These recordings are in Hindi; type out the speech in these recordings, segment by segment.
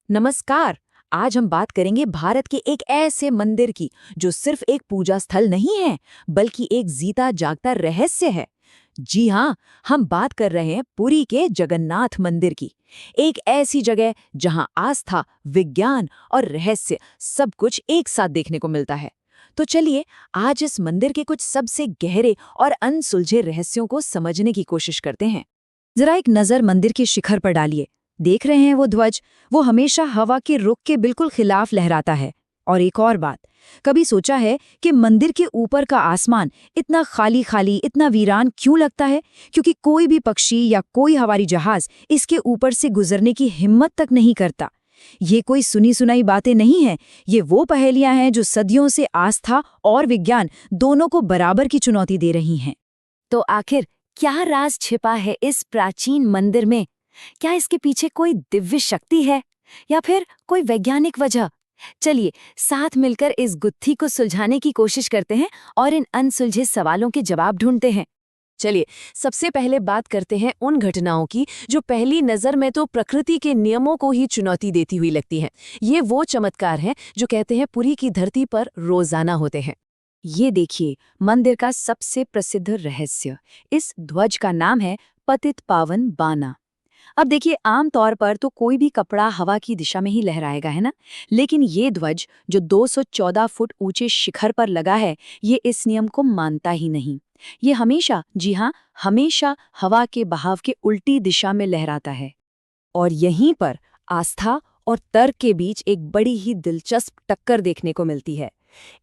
नमस्कार। आज हम बात करेंगे भारत के एक ऐसे मंदिर की जो सिर्फ एक पूजा स्थल नहीं है बल्कि एक जीता जागता रहस्य है। जी हाँ, हम बात कर रहे हैं पुरी के जगन्नाथ मंदिर की। एक ऐसी जगह जहां आस्था, विज्ञान और रहस्य सब कुछ एक साथ देखने को मिलता है। तो चलिए आज इस मंदिर के कुछ सबसे गहरे और अनसुलझे रहस्यों को समझने की कोशिश करते हैं। जरा एक नजर मंदिर के शिखर पर डालिए। देख रहे हैं वो ध्वज, वो हमेशा हवा के रुख के बिल्कुल खिलाफ लहराता है। और एक और बात, कभी सोचा है कि मंदिर के ऊपर का आसमान इतना खाली खाली, इतना वीरान क्यों लगता है? क्योंकि कोई भी पक्षी या कोई हवाई जहाज इसके ऊपर से गुजरने की हिम्मत तक नहीं करता। ये कोई सुनी सुनाई बातें नहीं हैं, ये वो पहेलियां हैं जो सदियों से आस्था और विज्ञान दोनों को बराबर की चुनौती दे रही हैं। तो आखिर क्या राज छिपा है इस प्राचीन मंदिर में? क्या इसके पीछे कोई दिव्य शक्ति है या फिर कोई वैज्ञानिक वजह? चलिए साथ मिलकर इस गुत्थी को सुलझाने की कोशिश करते हैं और इन अनसुलझे सवालों के जवाब ढूंढते हैं। चलिए सबसे पहले बात करते हैं उन घटनाओं की जो पहली नज़र में तो प्रकृति के नियमों को ही चुनौती देती हुई लगती हैं। ये वो चमत्कार हैं जो कहते हैं पुरी की धरती पर रोजाना होते हैं। ये देखिए मंदिर का सबसे प्रसिद्ध रहस्य, इस ध्वज का नाम है पतित पावन बाना। अब देखिए आम तौर पर तो कोई भी कपड़ा हवा की दिशा में ही लहराएगा, है ना? लेकिन ये ध्वज जो 214 फुट ऊंचे शिखर पर लगा है, ये इस नियम को मानता ही नहीं। ये हमेशा, जी हाँ, हमेशा हवा के बहाव के उल्टी दिशा में लहराता है। और यहीं पर आस्था और तर्क के बीच एक बड़ी ही दिलचस्प टक्कर देखने को मिलती है।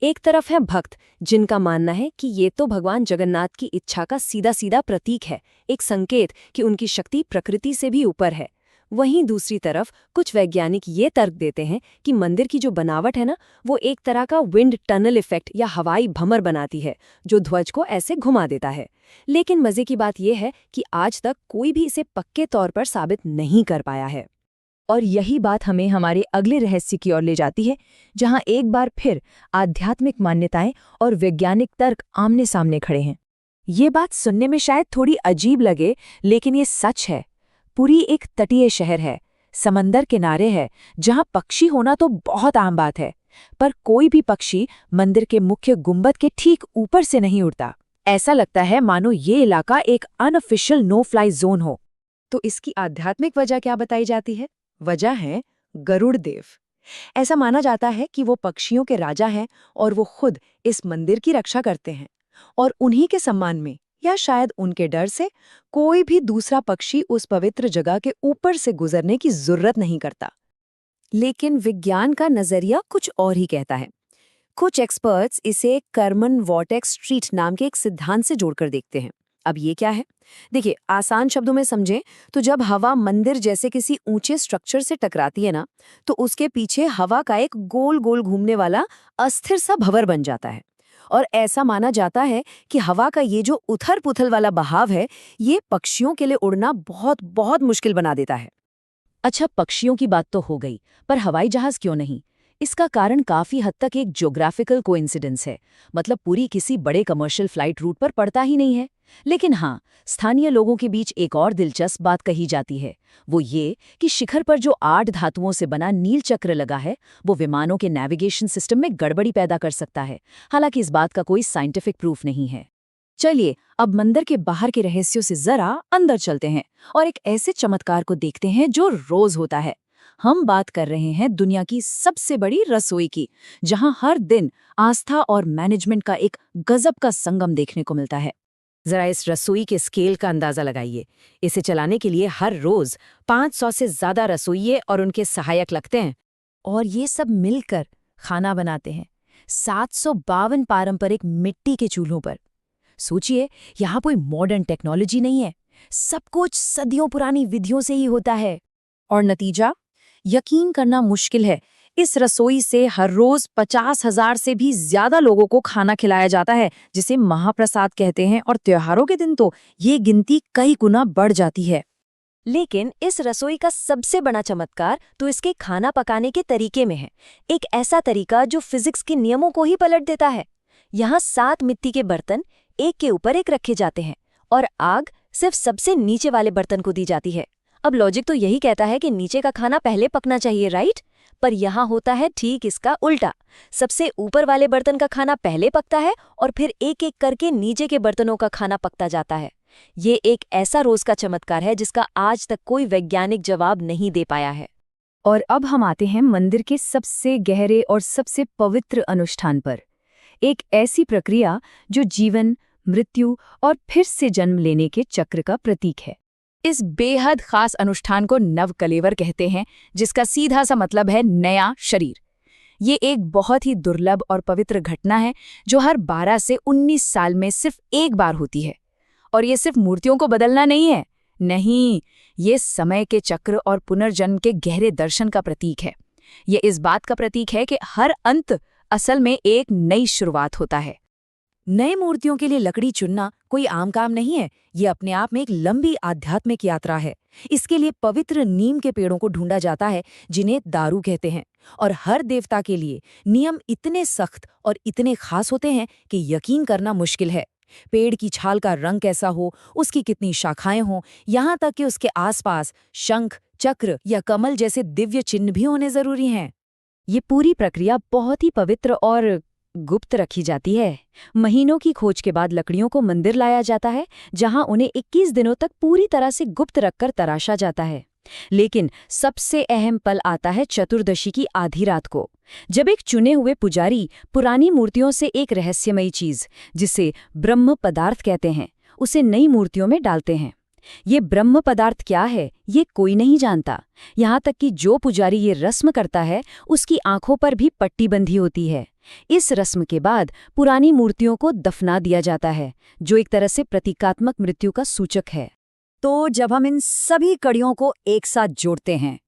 एक तरफ है भक्त जिनका मानना है कि ये तो भगवान जगन्नाथ की इच्छा का सीधा सीधा प्रतीक है, एक संकेत कि उनकी शक्ति प्रकृति से भी ऊपर है। वहीं दूसरी तरफ कुछ वैज्ञानिक ये तर्क देते हैं कि मंदिर की जो बनावट है ना, वो एक तरह का विंड टनल इफेक्ट या हवाई भंवर बनाती है जो ध्वज को ऐसे घुमा देता है। लेकिन मजे की बात यह है कि आज तक कोई भी इसे पक्के तौर पर साबित नहीं कर पाया है। और यही बात हमें हमारे अगले रहस्य की ओर ले जाती है, जहां एक बार फिर आध्यात्मिक मान्यताएं और वैज्ञानिक तर्क आमने सामने खड़े हैं। ये बात सुनने में शायद थोड़ी अजीब लगे, लेकिन ये सच है। पुरी एक तटीय शहर है, समंदर किनारे है, जहां पक्षी होना तो बहुत आम बात है, पर कोई भी पक्षी मंदिर के मुख्य गुंबद के ठीक ऊपर से नहीं उड़ता। ऐसा लगता है मानो ये इलाका एक अनऑफिशियल नो फ्लाई जोन हो। तो इसकी आध्यात्मिक वजह क्या बताई जाती है? वजह है गरुड़ देव। ऐसा माना जाता है कि वो पक्षियों के राजा हैं और वो खुद इस मंदिर की रक्षा करते हैं। और उन्हीं के सम्मान में या शायद उनके डर से कोई भी दूसरा पक्षी उस पवित्र जगह के ऊपर से गुजरने की जरूरत नहीं करता। लेकिन विज्ञान का नजरिया कुछ और ही कहता है। कुछ एक्सपर्ट्स इसे कर्मन वॉर्टेक्स स्ट्रीट नाम के एक सिद्धांत से जोड़कर देखते हैं। अब ये क्या है? देखिए आसान शब्दों में समझें तो जब हवा मंदिर जैसे किसी ऊंचे स्ट्रक्चर से टकराती है ना, तो उसके पीछे हवा का एक गोल गोल घूमने वाला अस्थिर सा भंवर बन जाता है। और ऐसा माना जाता है कि हवा का ये जो उथल पुथल वाला बहाव है, ये पक्षियों के लिए उड़ना बहुत बहुत मुश्किल बना देता है। अच्छा, पक्षियों की बात तो हो गई, पर हवाई जहाज क्यों नहीं? इसका कारण काफी हद तक एक ज्योग्राफिकल कोइंसिडेंस है। मतलब पूरी किसी बड़े कमर्शियल फ्लाइट रूट पर पड़ता ही नहीं है। लेकिन हाँ, स्थानीय लोगों के बीच एक और दिलचस्प बात कही जाती है। वो ये कि शिखर पर जो 8 धातुओं से बना नील चक्र लगा है, वो विमानों के नेविगेशन सिस्टम में गड़बड़ी पैदा कर सकता है। हालांकि इस बात का कोई साइंटिफिक प्रूफ नहीं है। चलिए अब मंदिर के बाहर के रहस्यों से जरा अंदर चलते हैं और एक ऐसे चमत्कार को देखते हैं जो रोज होता है। हम बात कर रहे हैं दुनिया की सबसे बड़ी रसोई की, जहां हर दिन आस्था और मैनेजमेंट का एक गजब का संगम देखने को मिलता है। जरा इस रसोई के स्केल का अंदाजा लगाइए। इसे चलाने के लिए हर रोज 500 से ज्यादा रसोइये और उनके सहायक लगते हैं, और ये सब मिलकर खाना बनाते हैं 752 पारंपरिक मिट्टी के चूल्हों पर। सोचिए, यहाँ कोई मॉडर्न टेक्नोलॉजी नहीं है, सब कुछ सदियों पुरानी विधियों से ही होता है। और नतीजा यकीन करना मुश्किल है, इस रसोई से हर रोज 50,000 से भी ज्यादा लोगों को खाना खिलाया जाता है, जिसे महाप्रसाद कहते हैं। और त्योहारों के दिन तो ये गिनती कई गुना बढ़ जाती है। लेकिन इस रसोई का सबसे बड़ा चमत्कार तो इसके खाना पकाने के तरीके में है। एक ऐसा तरीका जो फिजिक्स के नियमों को ही पलट देता है। यहाँ 7 मिट्टी के बर्तन एक के ऊपर एक रखे जाते हैं और आग सिर्फ सबसे नीचे वाले बर्तन को दी जाती है। अब लॉजिक तो यही कहता है कि नीचे का खाना पहले पकना चाहिए, राइट? पर यहाँ होता है ठीक इसका उल्टा। सबसे ऊपर वाले बर्तन का खाना पहले पकता है और फिर एक एक करके नीचे के बर्तनों का खाना पकता जाता है। ये एक ऐसा रोज का चमत्कार है जिसका आज तक कोई वैज्ञानिक जवाब नहीं दे पाया है। और अब हम आते हैं मंदिर के सबसे गहरे और सबसे पवित्र अनुष्ठान पर। एक ऐसी प्रक्रिया जो जीवन, मृत्यु और फिर से जन्म लेने के चक्र का प्रतीक है। इस बेहद खास अनुष्ठान को नवकलेवर कहते हैं, जिसका सीधा सा मतलब है नया शरीर। ये एक बहुत ही दुर्लभ और पवित्र घटना है जो हर 12 से 19 साल में सिर्फ एक बार होती है। और ये सिर्फ मूर्तियों को बदलना नहीं है, नहीं, ये समय के चक्र और पुनर्जन्म के गहरे दर्शन का प्रतीक है। ये इस बात का प्रतीक है कि हर अंत असल में एक नई शुरुआत होता है। नए मूर्तियों के लिए लकड़ी चुनना कोई आम काम नहीं है। ये अपने आप में एक लंबी आध्यात्मिक यात्रा है। इसके लिए पवित्र नीम के पेड़ों को ढूंढा जाता है, जिन्हें दारू कहते हैं। और हर देवता के लिए नियम इतने सख्त और इतने खास होते हैं कि यकीन करना मुश्किल है। पेड़ की छाल का रंग कैसा हो, उसकी कितनी शाखाएं हों, यहाँ तक कि उसके आसपास शंख, चक्र या कमल जैसे दिव्य चिन्ह भी होने जरूरी हैं। ये पूरी प्रक्रिया बहुत ही पवित्र और गुप्त रखी जाती है। महीनों की खोज के बाद लकड़ियों को मंदिर लाया जाता है, जहां उन्हें 21 दिनों तक पूरी तरह से गुप्त रखकर तराशा जाता है। लेकिन सबसे अहम पल आता है चतुर्दशी की आधी रात को, जब एक चुने हुए पुजारी पुरानी मूर्तियों से एक रहस्यमयी चीज, जिसे ब्रह्म पदार्थ कहते हैं, उसे नई मूर्तियों में डालते हैं। ये ब्रह्म पदार्थ क्या है, ये कोई नहीं जानता। यहाँ तक कि जो पुजारी ये रस्म करता है, उसकी आंखों पर भी पट्टी बंधी होती है। इस रस्म के बाद पुरानी मूर्तियों को दफना दिया जाता है, जो एक तरह से प्रतीकात्मक मृत्यु का सूचक है। तो जब हम इन सभी कड़ियों को एक साथ जोड़ते हैं,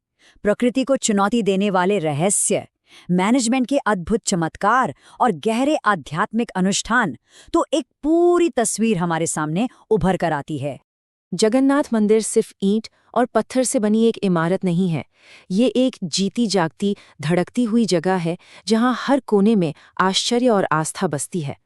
प्रकृति को चुनौती देने वाले रहस्य, मैनेजमेंट के अद्भुत चमत्कार और गहरे आध्यात्मिक अनुष्ठान, तो एक पूरी तस्वीर हमारे सामने उभर कर आती है। जगन्नाथ मंदिर सिर्फ ईंट और पत्थर से बनी एक इमारत नहीं है। ये एक जीती जागती, धड़कती हुई जगह है जहां हर कोने में आश्चर्य और आस्था बसती है।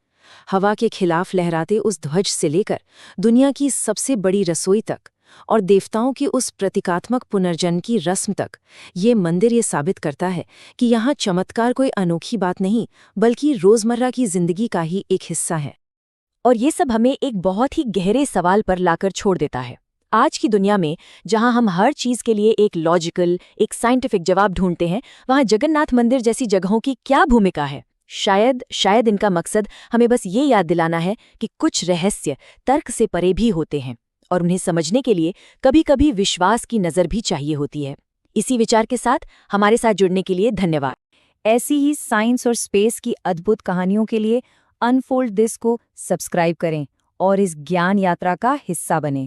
हवा के खिलाफ लहराते उस ध्वज से लेकर दुनिया की सबसे बड़ी रसोई तक और देवताओं की उस प्रतीकात्मक पुनर्जन्म की रस्म तक, ये मंदिर ये साबित करता है कि यहाँ चमत्कार कोई अनोखी बात नहीं, बल्कि रोजमर्रा की जिंदगी का ही एक हिस्सा है। और ये सब हमें एक बहुत ही गहरे सवाल पर लाकर छोड़ देता है। आज की दुनिया में जहां हम हर चीज के लिए एक लॉजिकल, एक साइंटिफिक जवाब ढूंढते हैं, वहां जगन्नाथ मंदिर जैसी जगहों की क्या भूमिका है? शायद इनका मकसद हमें बस ये याद दिलाना है कि कुछ रहस्य तर्क से परे भी होते हैं और उन्हें समझने के लिए कभी-कभी विश्वास की नज़र भी चाहिए होती है। इसी विचार के साथ हमारे साथ जुड़ने के लिए धन्यवाद। ऐसी ही साइंस और स्पेस की अद्भुत कहानियों के लिए अनफोल्ड दिस को सब्सक्राइब करें और इस ज्ञान यात्रा का हिस्सा बनें।